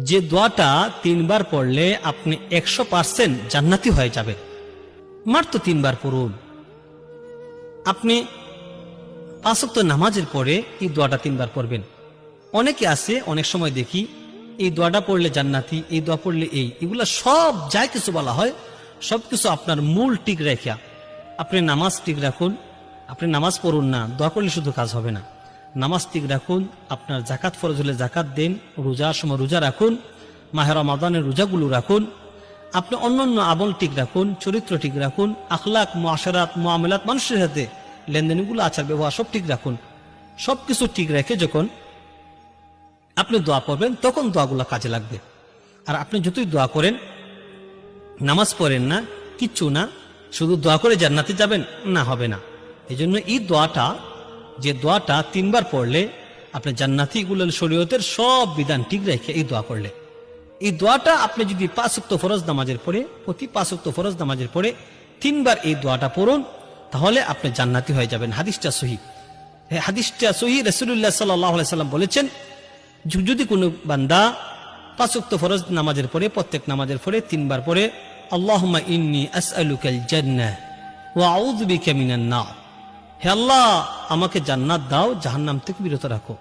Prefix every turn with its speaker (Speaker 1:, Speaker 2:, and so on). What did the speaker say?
Speaker 1: যে দোয়াটা 3 বার পড়লে আপনি 100% জান্নাতি হয়ে যাবে। মাত্র 3 বার পড়ুন। আপনি 5 ওয়াক্ত নামাজের পরে এই দোয়াটা 3 বার পড়বেন। অনেকে আছে, অনেক সময় দেখি এই দোয়াটা পড়লে জান্নাতি, এই দোয়া পড়লে এগুলা সব যাই কিছু বলা হয় সবকিছু আপনার মূল ঠিক রেখা আপনি নামাজ ঠিক রাখুন। আপনি নামাজ পড়ুন না, দোয়া করলে শুধু কাজ হবে না। নামাজ ঠিক রাখুন, আপনার জাকাত ফরজ হলে জাকাত দেন, রোজার সময় রোজা রাখুন, মাহে রমাদানের রোজাগুলো রাখুন, আপনি অন্যান্য আমল ঠিক রাখুন, চরিত্র ঠিক রাখুন, আখলাক মুআশারাত মুআমালাত মানুষের সাথে লেনদেনগুলো আচার ব্যবহার সব ঠিক রাখুন। সবকিছু ঠিক রেখে যখন আপনি দোয়া পড়বেন তখন দোয়াগুলো কাজে লাগবে। আর আপনি যতই দোয়া করেন, নামাজ পড়েন না, কিচ্ছু না, শুধু দোয়া করে জান্নাতে যাবেন না, হবে না। এই জন্য এই দোয়াটা, যে দোয়াটা 3 বার পড়লে আপনি জান্নাতি গুলোর শরীয়তের সব বিধান ঠিক রেখে এই দোয়া করলে, এই দোয়াটা আপনি যদি 5 ওয়াক্ত ফরজ নামাজের পরে, প্রতি 5 ওয়াক্ত ফরজ নামাজের পরে 3 বার এই দোয়াটা পড়ুন, তাহলে আপনি জান্নাতি হয়ে যাবেন। হাদিসটা সহিহ। হাদিসটা সহিহ। রাসূলুল্লাহ সাল্লাল্লাহু আলাইহি সাল্লাম বলেছেন, যদি কোনো বান্দা 5 ওয়াক্ত ফরজ নামাজের পরে, প্রত্যেক নামাজের পরে 3 বার পরে আল্লাহুম্মা ইন্নী আসআলুকাল জান্নাহ ওয়া আউযু বিকা মিনান নার, হে আল্লাহ আমাকে জান্নাত দাও, জাহান্নাম থেকে বিরত রাখো।